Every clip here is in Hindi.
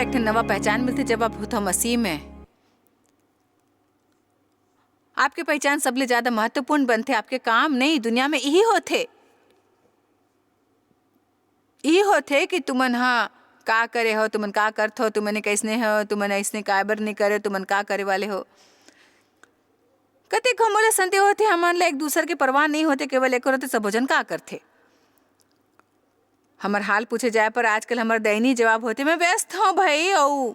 ला एक नवा पहचान मिलती जब आप होता मसीह में। आपके पहचान सबले ज्यादा महत्वपूर्ण बनते। आपके काम नहीं दुनिया में यही होते कि तुमन का करे हो, तुमन का करत हो, तुमने कैसने हो, तुमन ऐसने काबर नहीं करे, तुमन का करे वाले हो। कते हमला संदेह होते, हमन ला एक दूसरे के परवाह नहीं होते, केवल एक होते सब भोजन का करते। हमार हाल पूछे जाए पर आजकल हमार दैनिक जवाब होते मैं व्यस्त हूँ भाई, और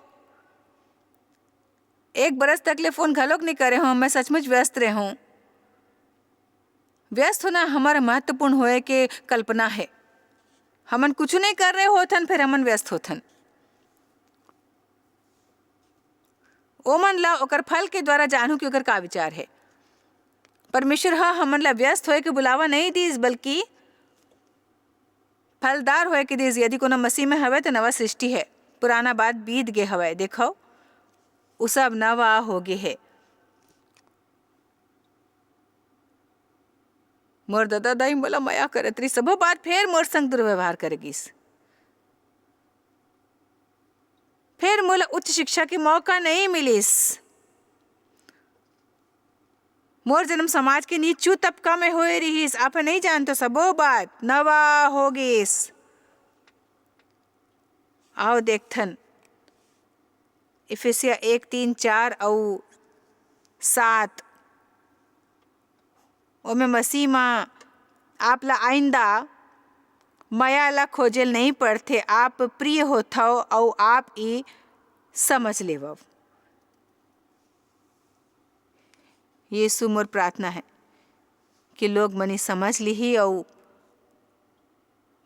एक बरस तक ले फोन घलोक नहीं करे हूँ। मैं सचमुच व्यस्त रहे हूँ। व्यस्त होना हमारा महत्वपूर्ण होए के कल्पना है। हमन कुछ नहीं कर रहे होथन फिर हमन व्यस्त होथन। ओमन ला ओकर फल के द्वारा जानू कि ओकर का विचार है। परमेश्वर हमन ला व्यस्त होए के बुलावा नहीं दीस, बल्कि फलदार होए के दीस। यदि कोनो मसीह में हवे तो नवा सृष्टि है, पुराना बात बीत गे हवे, देखो उ सब नवा हो गे है। मोर दादा दाई मोला माया करत रही, सब बात फिर मोर संग दुर्व्यवहार करेगिस। फिर मोला उच्च शिक्षा की मौका नहीं मिलिस। मोर जन्म समाज के नीचू तबका में होए रहीस। आप नहीं जानते, सबो बात नवा हो गिस। आओ देखथन इफिसिया 1:3-4 और 7 ओमे मसीह मां आप ला आइंदा माया ला खोजेल नहीं पड़ते। आप प्रिय होथो और आप ई समझ लेवव। यीशु मोर प्रार्थना है कि लोग मनी समझ ली और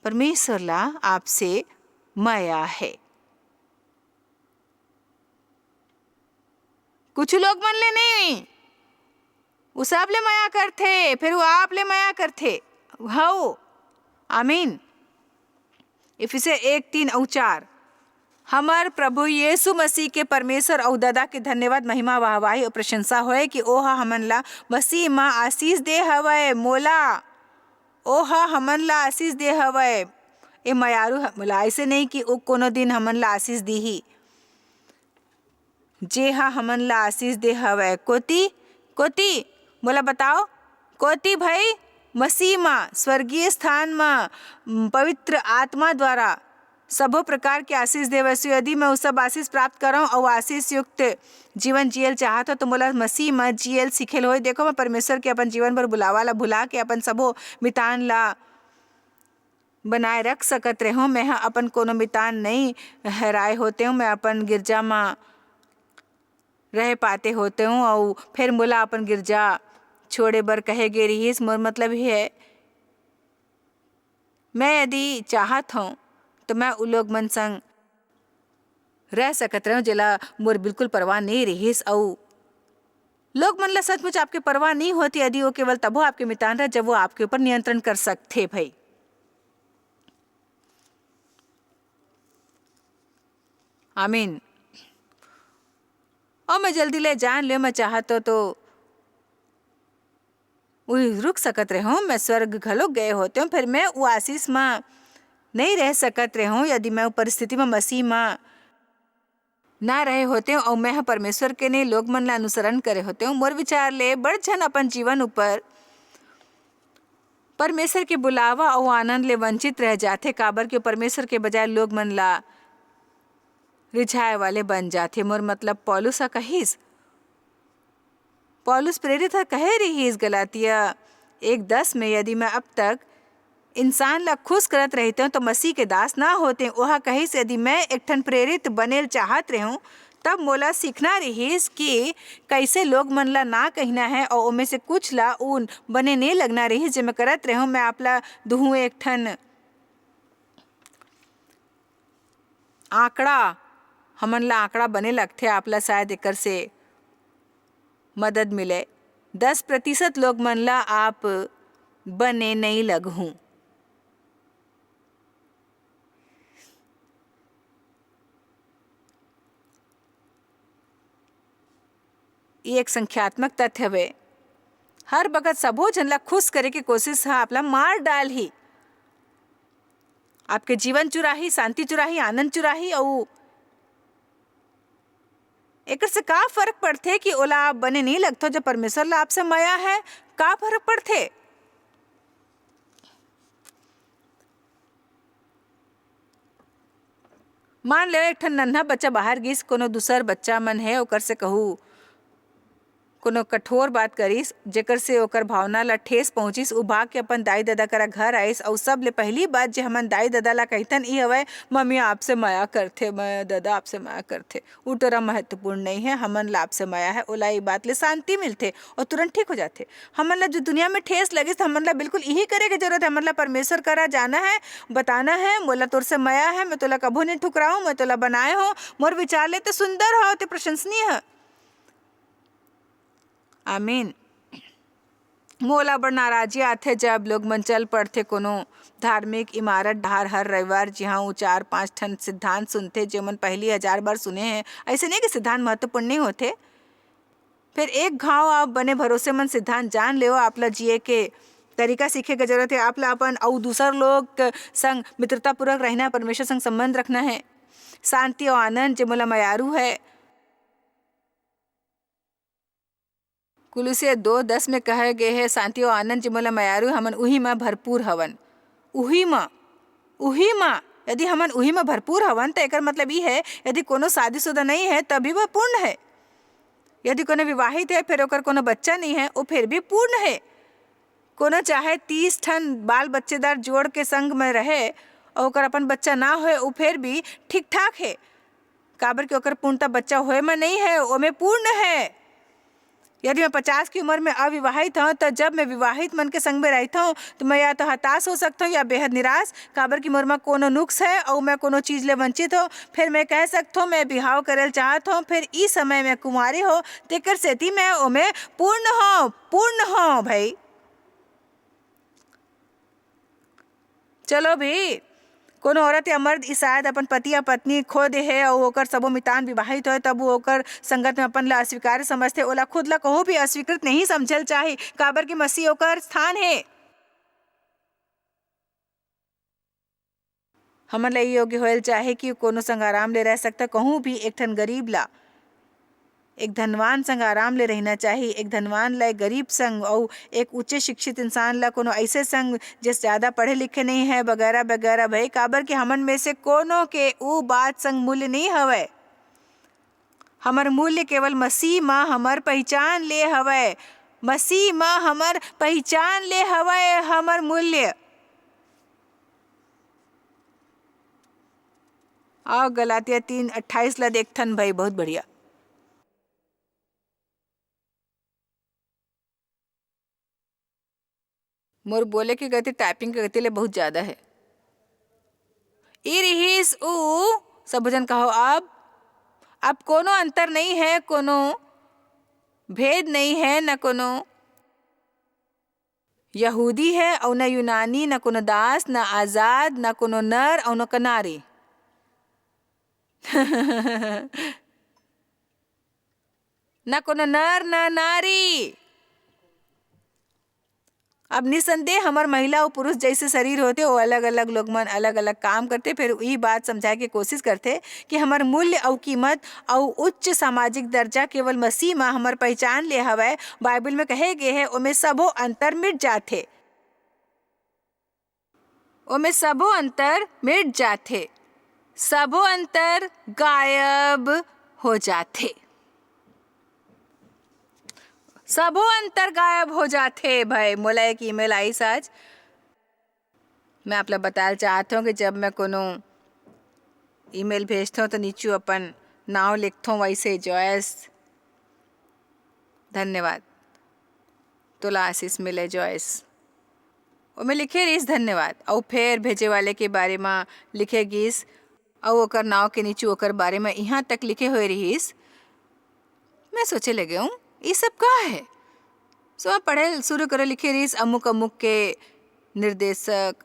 परमेश्वर ला आपसे माया है। कुछ लोग मन ले नहीं, वो सब ले माया करते, फिर वो आप ले माया करते। हाउ आमीन। इफिसे 1:3-4 हमार प्रभु यीशु मसीह के परमेश्वर और दादा के धन्यवाद महिमा वाहवाही और प्रशंसा होए कि ओहा हमन ला मसीह मां आशीष दे हवय। मोला ओहा हमन ला आशीष दे हवय। ए मयारू मोला ऐसे नहीं कि ओ कोनो दिन हमन ला आशीष दीही। जे हमन ला आशीष दे हवय कोती मोला बताओ कोती भाई। मसीह मां स्वर्गीय स्थान मां पवित्र आत्मा द्वारा सबो प्रकार के आशीष देवसु। यदि मैं उस सब आशीष प्राप्त करूं और आशीष युक्त जीवन जियल चाहत हो तो मोला मसीह में जियल सिखेल होए। देखो मैं परमेश्वर के अपन जीवन पर बुलावा ला भुला के अपन सबो मितान ला बनाए रख सकत रहो। मैं अपन कोनो मितान नहीं हराए होते हूँ। मैं अपन गिरजा मां रह पाते होते हूँ और फिर मोला अपन गिरजा छोड़े बर कहे गे रहीस। मोर मतलब ही है मैं यदि चाहत हूँ तो मैं उ लोग मन संग रह सकत रहूं जेला मोर बिल्कुल परवाह नहीं रहीस। और लोग मन ला सचमुच आपके परवाह नहीं होती यदि वो केवल तबो आपके मितान रहे जब वो आपके ऊपर नियंत्रण कर सकते भाई। आमीन। और मैं जल्दी ले जान ले मैं चाहत हो तो रुक सकत रहे हूँ। मैं स्वर्ग घलोक गए होते हूँ, फिर मैं वो आशीष मां नहीं रह सकत रहे हूँ यदि मैं परिस्थिति में मसीह मां ना रहे होते हूँ और मैं परमेश्वर के नहीं लोग मन ला अनुसरण करे होते हूँ। मोर विचार ले बड़ झन अपन जीवन ऊपर परमेश्वर के बुलावा और आनंद ले वंचित रह जाते, काबर के परमेश्वर के बजाय लोग मन ला रिझाए वाले बन जाते। मोर मतलब पौलुस कहिस, पौलुस प्रेरित कहे रहीस गलातिया 1:10 में, यदि मैं अब तक इंसान ला खुश करत रहते हूँ तो मसीह के दास ना होते। वह कहिस यदि मैं एक ठन प्रेरित बनेल चाहत रहूं तब मोला सीखना रहीस कि कैसे लोग मन ला ना कहना है और उनमें से कुछ ला उन बने नहीं लगना रहीस जे मैं करत रहूं। मैं आपला दुहू एक ठन आंकड़ा, हमन ला आंकड़ा बने लगते। आपला शायद एकर से मदद मिले। 10% लोग मन ला आप बने नहीं लगहूं। ये एक संख्यात्मक तथ्य हवे। हर बगत सबो जन ला खुश करे के कोशिश है आपला मार डाल ही, आपके जीवन चुराही, शांति चुराही, आनंद चुराही और एक से का फर्क पड़ते कि ओला आप बने नहीं लगते जब परमेश्वर ला आपसे माया है, का फर्क पड़ते। मान ले एक ठन नन्हा बच्चा बाहर गिस, कोनो दूसर बच्चा मन है ओकर से कहू कोनो कठोर बात करिस जेकर से ओकर भावना ला ठेस पहुंचिस, उ भाग के अपन दाई दादा करा घर आइस और सब ले पहली बात जे हमन दाई दादा ला कहितन ई हवय, मम्मी आपसे माया करथे, मैं दादा आपसे माया करथे। उ तोरा महत्वपूर्ण नहीं है, हमन ला आपसे माया है। ओला ई बात ले शांति मिलथे और तुरंत ठीक हो जाथे। हमन ला जो दुनिया में ठेस लगिस हमन ला बिल्कुल यही करे के जरूरत है। हमन ला परमेश्वर करा जाना है, बताना है मोला तोर से माया है, मैं तोला कभू नहीं ठुकराऊं, मैं तोला बनाए हो, मोर विचार ले ते सुंदर हो, ते प्रशंसनीय है। आमीन। मोला बड़ नाराजी आथे जब लोग मन चल पड़थे कोनो धार्मिक इमारत डाहर हर रविवार, जिहाँ वो 4-5 ठन सिद्धांत सुनथे जो मन पहली 1000 बार सुने हैं। ऐसे नहीं कि सिद्धांत महत्वपूर्ण नहीं होते, फिर एक घाव आप बने भरोसेमंद सिद्धांत जान ले, आपला जिए के तरीका सीखे के जरूरत है। आपला अपन और दूसर लोग संग मित्रतापूर्वक रहना है, परमेश्वर संग संबंध रखना है, शांति और आनंद जो मोला मयारू है। कुलुसिया 2:10 में कहे गए है, शांति और आनंद जो मोला मयारू हमन उही में भरपूर हवन। उही माँ यदि हमन उही में भरपूर हवन तो एकर मतलब ये है यदि कोनो शादीशुदा नहीं है तभी वह पूर्ण है। यदि कोनो विवाहित है फिर ओकर कोनो बच्चा नहीं है वो फिर भी पूर्ण है। कोनो चाहे 30 ठन बाल बच्चेदार जोड़ के संग में रहे और ओकर अपन बच्चा ना होए वो फिर भी ठीक ठाक है, काबर कि ओकर पूर्णता बच्चा होए में नहीं है, वो में पूर्ण है। यदि मैं 50 की उम्र में अविवाहित हूँ तो जब मैं विवाहित मन के संग में रहता हूँ तो मैं या तो हताश हो सकता हूँ या बेहद निराश, काबर की मोर में कोनो नुक्स है और मैं कोनो चीज़ ले वंचित हो। फिर मैं कह सकता हूँ मैं बिहाव करल चाहत हूँ, फिर इस समय मैं कुमारी हो, तेकर सेती मैं ओमे पूर्ण हो भाई। चलो भी कोनो औरत या मर्द ई शायद अपन पति या पत्नी खो दे है और ओकर सबो मितान विवाहित हो तब वो ओकर संगत में अपन ला अस्वीकार समझते, ओला खुद ला कहूँ भी अस्वीकृत नहीं समझल चाहे, काबर की मसीह ओकर स्थान है। हमन ला योग्य होयल चाहे कि कोनो संग आराम ले रह सकता, कहूँ भी एक ठन गरीब ला एक धनवान संग आराम ले रहना चाहिए, एक धनवान ला एक गरीब संग और एक उच्च शिक्षित इंसान ला कोनो ऐसे संग जिस ज़्यादा पढ़े लिखे नहीं है वगैरह वगैरह भाई, काबर के हमन में से कोनो के वो बात संग मूल्य नहीं हवय। हमर मूल्य केवल मसीह माँ हमर पहचान ले हवय, मसीह माँ हमर पहचान ले हवय हमर मूल्य। और गलातिया 3:28 ला देखथन भाई, बहुत बढ़िया। मोर बोले की गति टाइपिंग की गति ले बहुत ज्यादा है। इरहिस उ सब जन कहो अब कोनो अंतर नहीं है, कोनो भेद नहीं है, न कोनो यहूदी है और न यूनानी, न कोनो दास न आजाद, न कोनो नर और न कनारी। न कोनो नर न नारी। अब निसंदेह हमार महिला और पुरुष जैसे शरीर होते वो अलग अलग लोग मन अलग अलग काम करते, फिर यही बात समझाए के कोशिश करते कि हमार मूल्य और कीमत और उच्च सामाजिक दर्जा केवल मसीह में हमार पहचान ले हवय। बाइबल में कहे गए है ओमे सबो अंतर मिट जाते, ओमे सबो अंतर मिट जाते, सबो अंतर गायब हो जाते, सबो अंतर गायब हो जाते। भाई मोला एक ईमेल आई आज, मैं आप लोग बताना चाहता हूँ कि जब मैं कोनो ईमेल भेजता हूँ तो नीचे अपन नाम लिखता हूँ वैसे जॉयस, धन्यवाद, तोला आशीष मिले जॉयस, और मैं लिखे रहीस धन्यवाद, और फिर भेजे वाले के बारे में लिखे गीस और ओकर नाव के नीचे ओकर बारे में यहाँ तक लिखे हुए रहीस। मैं सोचे लगे हूँ ये सब का है, सो मैं पढ़े शुरू करे लिखे रहीस अमुक अमुक के निर्देशक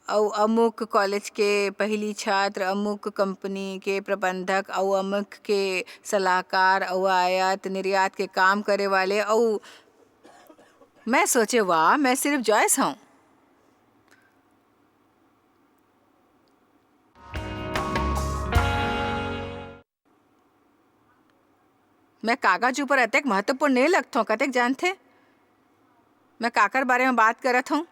और अमुक कॉलेज के पहली छात्र, अमुक कंपनी के प्रबंधक और अमुक के सलाहकार और आयात निर्यात के काम करे वाले। और मैं सोचे वाह मैं सिर्फ जॉयस हूँ। मैं कागज ऊपर अतेक महत्वपूर्ण नहीं लगता हूँ, कतेक जानते मैं काकर बारे में बात करत हूँ।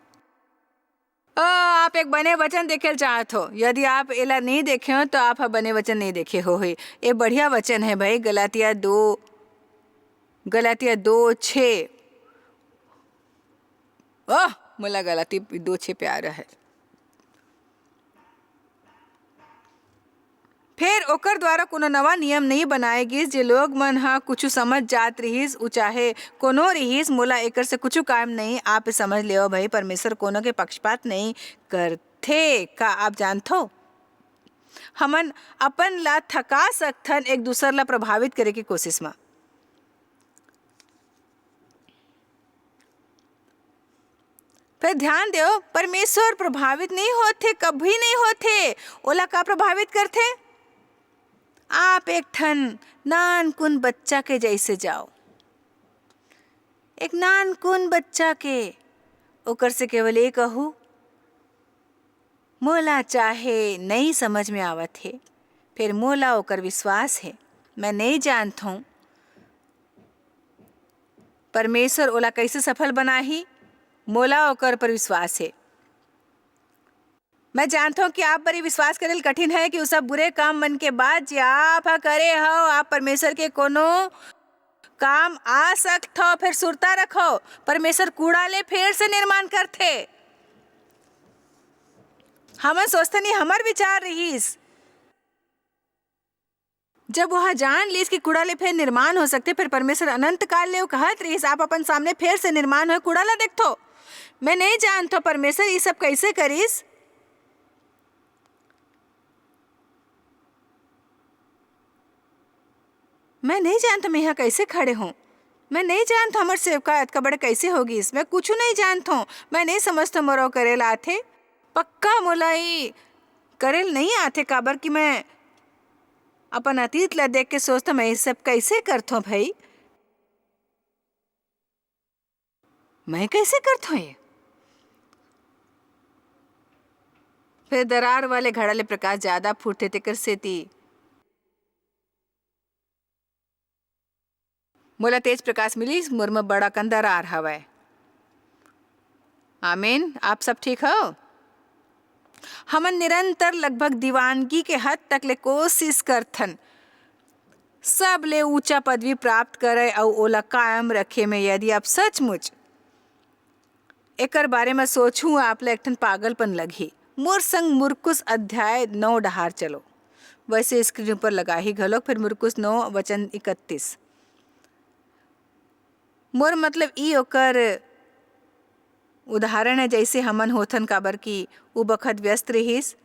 आप एक बने वचन देखे चाहत हो। यदि आप एला नहीं देखे हो तो आप बने वचन नहीं देखे हो। ये बढ़िया वचन है भाई, गलातिया 2:6। मोला गलाती 2:6 प्यारा है। फिर ओकर द्वारा कोनो नवा नियम नहीं बनाए गिस जे लोग मन हा कुछ समझ जात रहीस, उ चाहे कोनो रहीस। मोला एकर से कुछ काम नहीं। आप समझ ले भाई, परमेश्वर कोनो के पक्षपात नहीं करथे। का आप जानथो हमन अपन ला थका सकथन एक दूसर ला प्रभावित करे की कोशिश में। फिर ध्यान दो, परमेश्वर प्रभावित नहीं होते, कभी नहीं होते। ओला का प्रभावित करते? आप एक ठन नानकुन बच्चा के जैसे जाओ, एक नानकुन बच्चा के ओकर से केवल एक कहू, मोला चाहे नहीं समझ में आवत है, फिर मोला ओकर विश्वास है, मैं नहीं जानता हूँ परमेश्वर ओला कैसे सफल बनाही, मोला ओकर पर विश्वास है। मैं जानता हूँ कि आप पर विश्वास करेल कठिन है कि उस सब बुरे काम मन के बाद जे आप करे हो, आप परमेश्वर के कोनो काम आ सकते हो। फिर सुरता रखो, परमेश्वर कूड़ा ले फिर से निर्माण करते। हम सोचते नहीं, हमार विचार रहीस जब वह जान लीस कि कूड़ा ले फिर निर्माण हो सकते, फिर परमेश्वर अनंत काल ले कहत रहीस आप अपन सामने फिर से निर्माण हो कूड़ा ला देखो। मैं नहीं जानता परमेश्वर ये सब कैसे करीस। मैं नहीं जानता मैं यहाँ कैसे खड़े हूँ। मैं नहीं जानता हमारे सेवका इतना बड़े कैसे होगी। इसमें कुछ नहीं जानता हूँ। मैं नहीं समझता मोरो करेल आथे, पक्का मोलाई करेल नहीं आथे। काबर कि मैं अपन अतीत ला देख के सोचता मैं ये सब कैसे करता हूँ भाई, मैं कैसे करता हूँ ये। फिर दरार वाले घड़ा ले प्रकाश ज्यादा फूटे तेकर सेती मोला तेज प्रकाश मिली, मोर में बड़ा कन दरार हवय। आमीन। आप सब ठीक हो? हमन निरंतर लगभग दीवानगी के हद तक ले कोशिश करथन सब ले ऊंचा पदवी प्राप्त करे और ओला कायम रखे में। यदि आप सचमुच एकर बारे में सोचूं, आप ले एक ठन पागलपन लगी। मोर संग मुरकुस अध्याय 9 डहार चलो, वैसे स्क्रीन पर लगा ही घलोक। फिर मुरकुस 9 वचन 31। मोर मतलब ई ओकर उदाहरण है जैसे हमन होथन, काबर की उ बखत व्यस्त रहीस।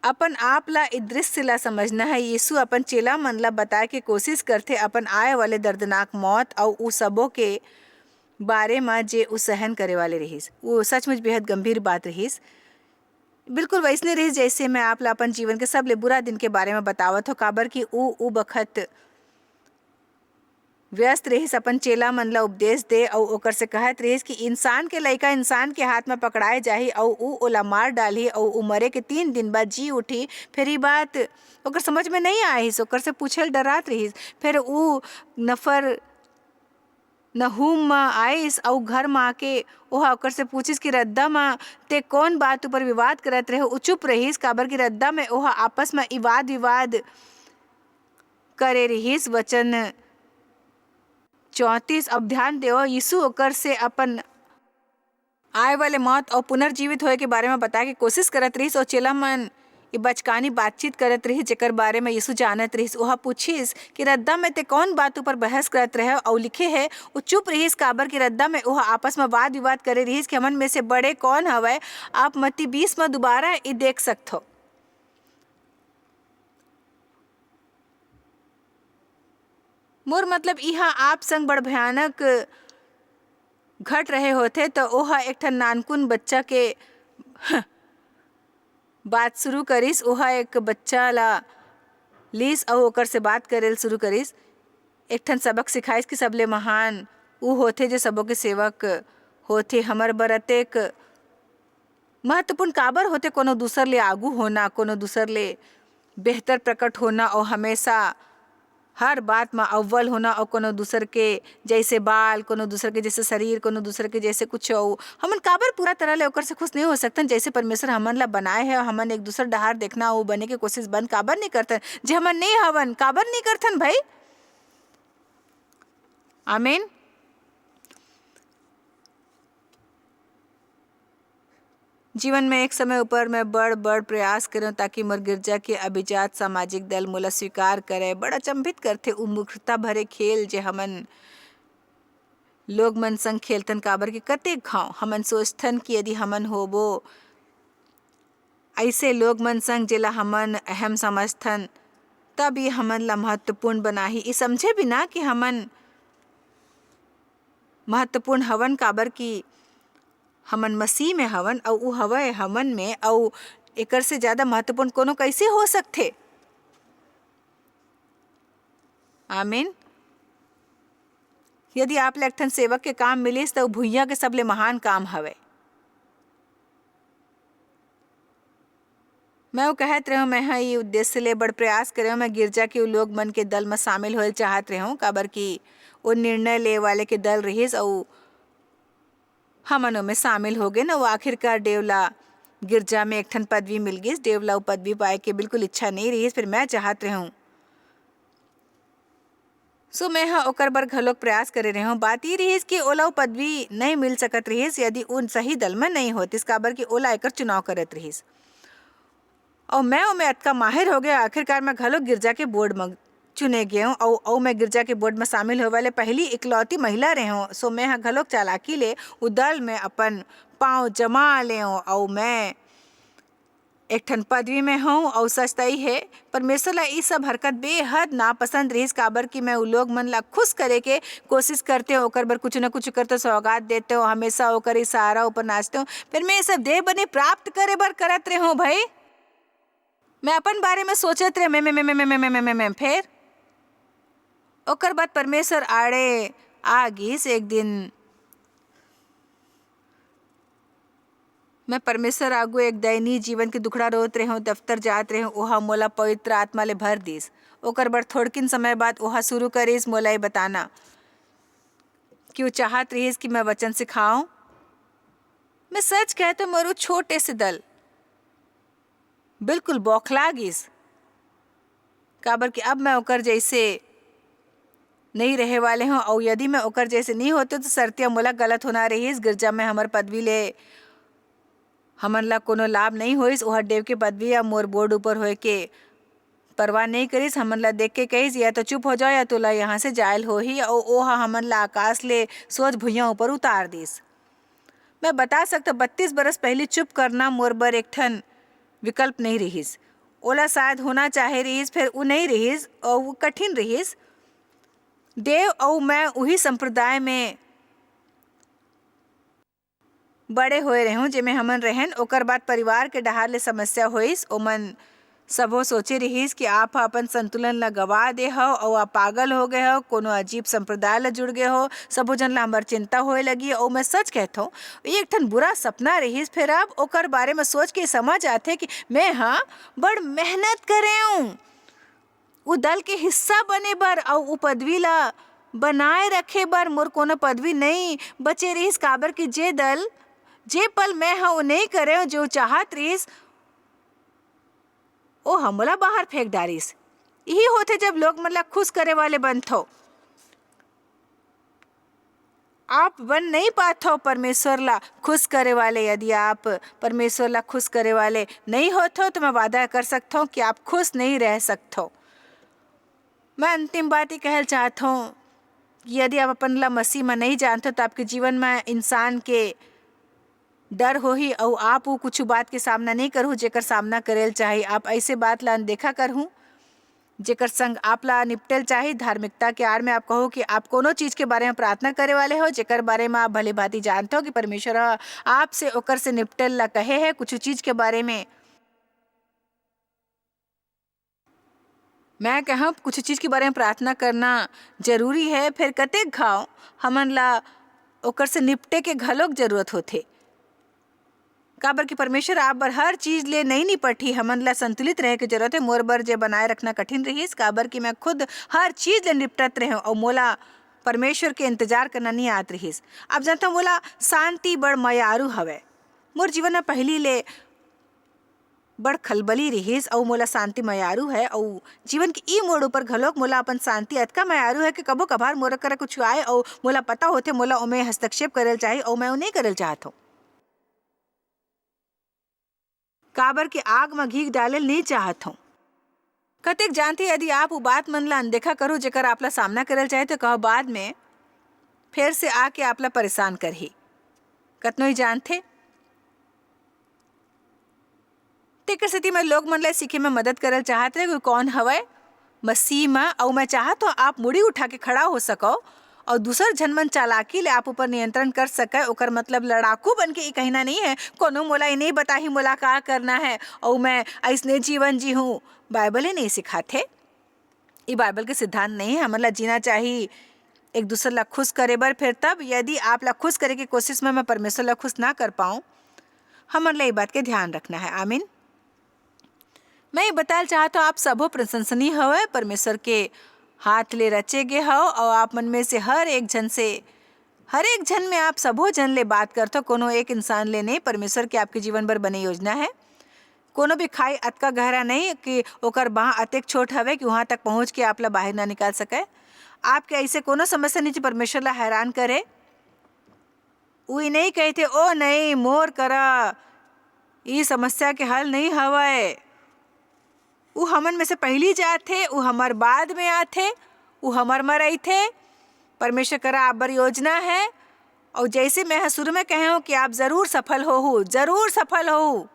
अपन आप ला इ दृश्य ला समझना है। यीशु अपन चेला मन ला बताए के कोशिश करथे अपन आए वाले दर्दनाक मौत और उ सबों के बारे में जे उ सहन करे वाले रहीस। वो सचमुच बेहद गंभीर बात रहीस, बिल्कुल वैसने रहीस जैसे मैं आप ला अपन जीवन के सब ले बुरा दिन के बारे में बतावत हो। काबर की उ बखत व्यस्त रहीस अपन चेला मन ला उपदेश दे और ओकर से कहत रहीस कि इंसान के लइका इंसान के हाथ में पकड़ाए जाही और उ ओला मार डाली और उ मरे के 3 दिन बाद जी उठी। फिर ये बात ओकर समझ में नहीं आईस, ओकर से पूछल डरात रहीस। फिर उ नफर नहूम में आइस और घर में आके ओहा ओकर से पूछिस कि रद्दा में ते कौन बात ऊपर विवाद करत रहे। उ चुप रहीस, काबर की रद्दा में ओहा आपस में वाद विवाद करे रहीस। वचन 34। अब ध्यान देओ, यीशु ओकर से अपन आए वाले मौत और पुनर्जीवित होए के बारे में बताए के कोशिश करत रहीस और चेला मन ये बचकानी बातचीत करत रही जेकर बारे में यीशु जानत रहीस। ओहा पूछिस कि रद्दा में ते कौन बात ऊपर बहस करत रहे और लिखे है। वो चुप रहीस, काबर की रद्दा में ओहा आपस में वाद विवाद करे रहीस कि हमन में से बड़े कौन हवय। आप मत्ती 20 में दोबारा ये देख सकते हो। मोर मतलब यहाँ आप संग बड़ भयानक घट रहे होते तो ओहा एक ठन नानकुन बच्चा के बात शुरू करिस। ओहा एक बच्चा ला लीस और ओकर से बात करेल शुरू करिस। एक ठन सबक सिखाइस कि सबले महान उ होथे जो सबों के सेवक होथे। हमर बर अतेक महत्वपूर्ण काबर होते कोनो दूसर ले आगू होना, कोनो दूसर ले बेहतर प्रकट होना और हमेशा हर बात में अव्वल होना और कोनो दूसर के जैसे बाल, कोनो दूसर के जैसे शरीर, कोनो दूसर के जैसे कुछ हो। हमन काबर पूरा तरह ले ओकर से खुश नहीं हो सकतन जैसे परमेश्वर हमन ला बनाए है। हमन एक दूसर डहार देखना वो बने के कोशिश बंद काबर नहीं करतन? जे हमन नहीं हवन काबर नहीं करथन भाई? आमीन। जीवन में एक समय ऊपर मैं बड़ प्रयास करूं ताकि मोर गिरजा के अभिजात सामाजिक दल मोला स्वीकार करे। बड़ा अचंभित करथे उन्मुखता भरे खेल जे हमन लोग मन संग खेलतन। काबर के कतेक घाव हमन सोचथन कि यदि हमन होबो ऐसे लोग मन संग जेला हमन अहम समझथन तब ये हमन ला महत्वपूर्ण बनाही। ये समझे बिना कि हमन महत्वपूर्ण हवन, काबर की हमन मसीह में हवन और उ हवय हमन में, और एकर से ज्यादा महत्वपूर्ण कोनो कैसे हो सकथे? आमीन। यदि आप ले एकठन सेवक के काम मिलिस तो भुइयां के सबले महान काम हवे। मैं वो कहत रहूं मैं ये उद्देश्य ले बड़ प्रयास करे मैं गिरजा के लोग मन के दल में शामिल होए चाहत रहूं, काबर की वो निर्णय ले वाले के दल रहिस और हमनों में शामिल हो गए ना। वो आखिरकार देवला गिरजा में एक ठन पदवी मिल गई। देवला वो पदवी पाए के बिल्कुल इच्छा नहीं रही, फिर मैं चाहत रहूं सो मैं हाँ ओकर बर घलोक प्रयास करे रहे हूँ। बात ये रही कि ओला पदवी नहीं मिल सकत रहीस यदि उन सही दल में नहीं होतिस, काबर कि ओला एकर चुनाव करत रहीस और मैं अतका माहिर हो गया। आखिरकार मैं घलोक गिरजा के बोर्ड में चुने गए हूँ और मैं गिरजा के बोर्ड में शामिल होने वाले पहली इकलौती महिला रहे हूँ। सो मैं हाँ घलोक चालाकी ले उ दल में अपन पाँव जमा ले हूँ और मैं एक ठन पदवी में हूँ। और सच्चाई है परमेश्वर ला ये सब हरकत बेहद नापसंद रहीस, काबर कि मैं उ लोग मन ला खुश करे के कोशिश करते हो, ओकर बर कुछ न कुछ करते सौगात देते हो, हमेशा ओकर इशारा ऊपर नाचते हो। फिर मैं ये सब देह बने प्राप्त करे बर करत रहे हूँ भाई। मैं अपन बारे में सोचत रहे मैं फिर ओकर बाद परमेश्वर आड़े आ गिस। एक दिन मैं परमेश्वर आगू एक दैनिक जीवन के दुखड़ा रोत रहे हूँ, दफ्तर जात रहे हूँ। ओहा मोला पवित्र आत्मा ले भर दिस। ओकर बर थोड़किन समय बाद ओहा शुरू करिस मोला ये बताना कि वो चाहत रहीस कि मैं वचन सिखाऊं। मैं सच कहते मोरू छोटे से दल बिल्कुल बौखला गिस, काबर कि अब मैं ओकर जैसे नहीं रहे वाले हूँ और यदि मैं ओकर जैसे नहीं होते तो सर्तिया मोला गलत होना रहीस। गिरजा में हमार पदवी ले हमन ला कोनो लाभ नहीं होइस। ओहर देव के पदवी या मोर बोर्ड ऊपर होए के परवाह नहीं करिस। हमन ला देख के कहिस या तो चुप हो जाओ या तो ला यहाँ से जायल हो ही, और ओहा हमन ला आकाश ले सोच भुइयां ऊपर उतार दिस। मैं बता सकता 32 बरस पहले चुप करना मोर बर एक ठन विकल्प नहीं रहीस। ओला शायद होना चाहे रहीस, फिर वो नहीं रहीस और वो कठिन रहीस। देव और मैं वही संप्रदाय में बड़े होए रहे हूँ जेमे हमन रहन। ओकर बाद परिवार के डहार ले समस्या होइस। ओमन सबो सोचे रहीस कि आप अपन संतुलन ला गवा दे हो और आप पागल हो गए हो, कोनो अजीब संप्रदाय ला जुड़ गए हो। सबो जन ला हमार चिंता होए लगी और मैं सच कहता हूँ ये एक ठन बुरा सपना रहीस। फिर अब ओकर बारे में सोच के समझ आते कि मैं हाँ बड़ मेहनत करे हूँ उ दल के हिस्सा बने बर और उ पदवी ला बनाए रखे बर। मोर कोनो पदवी नहीं बचे रहीस, काबर कि जे दल जे पल मैं हाँ वो नहीं करे जो चाहत रहीस ओ हमला बाहर फेंक डारिस। यही होते जब लोग मतलब खुश करे वाले बनत हो। आप बन नहीं पाते हो परमेश्वर ला खुश करे वाले। यदि आप परमेश्वर ला खुश करे वाले नहीं होते हो तो मैं वादा कर सकता हूँ कि आप खुश नहीं रह सकते हो। मैं अंतिम बात ही कहना चाहता हूँ, यदि आप अपन ला मसीह में नहीं जानते तो आपके जीवन में इंसान के डर हो ही और आप वो कुछ बात के सामना नहीं करूँ जेकर सामना करेल चाहे। आप ऐसे बात ला अनदेखा करहूँ जेकर संग आप ला निपटेल चाहे। धार्मिकता के आड़ में आप कहो कि आप कोनो चीज़ के बारे में प्रार्थना करे वाले हो जेकर बारे में आप भली भांति जानते हो कि परमेश्वर आपसे ओकर से निपटेल ला कहे है कुछ चीज़ के बारे में। मैं कहूँ कुछ चीज़ के बारे में प्रार्थना करना जरूरी है। फिर कतेक घाव हमन ला ओकर से निपटे के घलोक जरूरत होथे। काबर कि परमेश्वर आप बर हर चीज ले नहीं निपटी। हमन ला संतुलित रहे के जरूरत है। मोर बर जे बनाए रखना कठिन रहीस, काबर कि मैं खुद हर चीज ले निपटत रहे और मोला परमेश्वर के इंतजार करना नहीं आत रहीस। अब जानता मोला शांति बड़ मयारू हवे। मोर जीवन में पहली ले बड़ खलबली रहीस और मोला शांति मयारू है और जीवन के ई मोड़ ऊपर घलोक मोला अपन शांति अतका मयारू है कि कबो कभार मोरा करा कुछ आए और मोला पता होते मोला ओमे हस्तक्षेप करल चाही और मैं नहीं करल चाहत हूँ। काबर के आग में घी डाले नहीं चाहत हूँ। कतेक जानते यदि आप वो बात मन ला अनदेखा करो जेकर आपला सामना करल चाहे तो कहो बाद में फिर से आके आपला परेशान करही। कतनो ही जानते तेकर स्थिति में लोग मन ला सीखे में मदद करल चाहत रहे कौन हवय मसीह में। और मैं चाहत तो आप मुड़ी उठा के खड़ा हो सको और दूसर जनमन चालाकी ले आप ऊपर नियंत्रण कर सके। ओकर मतलब लड़ाकू बन के कहना नहीं है कोनो मोला ये नहीं बताही मोला का करना है और मैं ऐसने जीवन जी हूँ। बाइबल ही नहीं सिखाते। ये बाइबल के सिद्धांत नहीं है। हमन ला जीना चाहिए एक दूसरे ला खुश करे बर। फिर तब यदि आप ला खुश करे की कोशिश में मैं परमेश्वर ला खुश ना कर पाऊँ, हमन ला ये बात के ध्यान रखना है। आमीन। मैं ये बताना चाहता हूँ आप सबो प्रशंसनीय हवे, परमेश्वर के हाथ ले रचे गे हो और आप मन में से हर एक जन में आप सबो जन ले बात करते हो। कोनो एक इंसान ले नहीं, परमेश्वर के आपके जीवन भर बने योजना है। कोनो भी खाई अतका गहरा नहीं कि ओकर बाह अतेक छोट हवे कि वहाँ तक पहुँच के आप ला बाहर ना निकाल सके। आपके ऐसे कोनो समस्या नहीं परमेश्वर ला हैरान करे। वही नहीं कहते ओ नहीं मोर करा ये समस्या के हल नहीं हवाए। वो हमन में से पहली जात थे, वो हमार बाद में आते, वो हमार मरई थे। परमेश्वर करा आप बर योजना है और जैसे मैं शुरू में कहे हूँ कि आप जरूर सफल हो, जरूर सफल हो।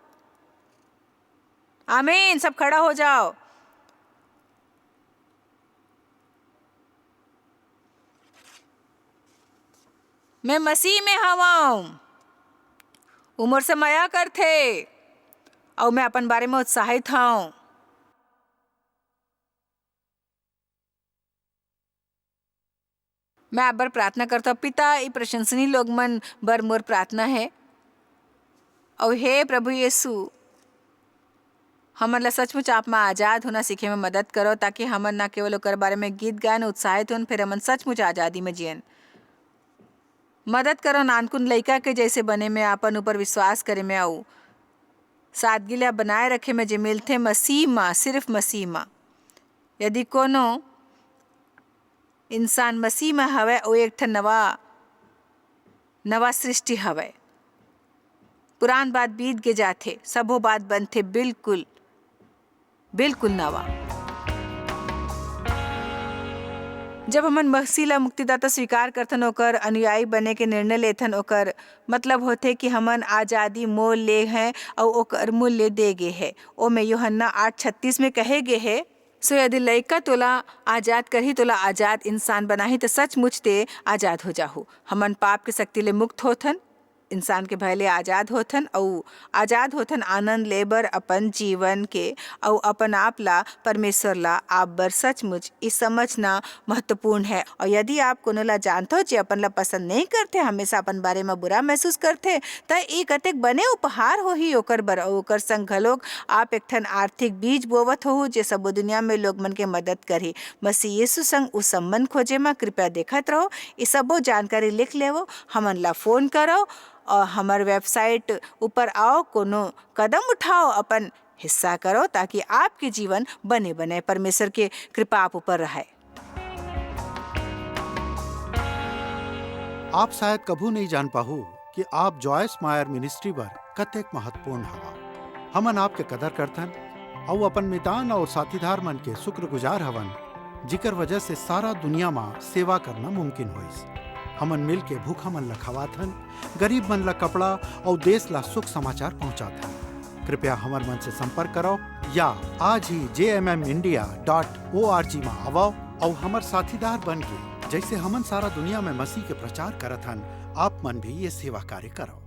आमीन। सब खड़ा हो जाओ। मैं मसीह में हवाऊं, उम्र से माया करथे और मैं अपन बारे में उत्साहित हूँ। मैं आप बर प्रार्थना करता हूँ। पिता ये प्रशंसनीय लोग मन बर मोर प्रार्थना है और हे प्रभु यीशु हमन ला सचमुच आप में आज़ाद होना सीखे में मदद करो ताकि हमन ना केवल ओकर बारे में गीत गान उत्साहित होन, फिर हमन सचमुच आज़ादी में जियन। मदद करो नानकुन लइका के जैसे बने में, अपन ऊपर विश्वास करे में आऊ सादगी ला बनाए रखे में जे मिलथे मसीह माँ, सिर्फ मसीह माँ। यदि कोनो इंसान मसीह में हवे वो एक ठन नवा सृष्टि हवे। पुरान बात बीत के जाथे, सबो बात बनथे बिल्कुल नवा। जब हमन मसीह ला मुक्तिदाता स्वीकार करथन, ओकर अनुयायी बने के निर्णय लेथन, ओकर मतलब होथे कि हमन आज़ादी मोल ले हैं और ओकर मूल्य दे गे है। ओ में यूहन्ना 8:36 में कहे गे है सो यदि लइका तोला आज़ाद करही, तोला आज़ाद इंसान बनाही तो सचमुच ते आज़ाद हो जाहू। हमन पाप के शक्ति ले मुक्त होथन, इंसान के भय ले आज़ाद होथन और आज़ाद होथन आनंद लेबर अपन जीवन के और अपन आप ला परमेश्वर ला आप बर सचमुच इस समझना महत्वपूर्ण है। और यदि आप कोनो ला जानते हो जे अपन ला पसंद नहीं करते, हमेशा अपन बारे में बुरा महसूस करते, त एक कतेक बने उपहार हो ही ओकर बर और ओकर संग घलोक आप एक ठन आर्थिक बीज बोवत हो जे सब दुनिया में लोग मन के मदद करही। मसीह यीशु संग उस संबंध खोजे में कृपया देखत रहो। ये सबो जानकारी लिख लेवो, हमन ला फोन करो और हमार वेबसाइट ऊपर आओ, कोनो कदम उठाओ, अपन हिस्सा करो ताकि आपके जीवन बने बने परमेश्वर के कृपा आप ऊपर रहे। आप शायद कभू नहीं जान पाहू कि आप जॉयस मायर मिनिस्ट्री बर कतेक महत्वपूर्ण हवा। हमन आपके कदर करथन और अपन मितान और साथीदार मन के शुक्रगुजार हवन जिकर वजह से सारा दुनिया में सेवा करना मुमकिन होइस। हमन मिल के भूखा मन ला खवाथन, गरीब मन ला कपड़ा और देश ला सुख समाचार पहुंचाथन। कृपया हमर मन से संपर्क करो या आज ही jmmindia.org में आवो और हमर साथीदार बन के जैसे हमन सारा दुनिया में मसीह के प्रचार करत हन, आप मन भी ये सेवा कार्य करो।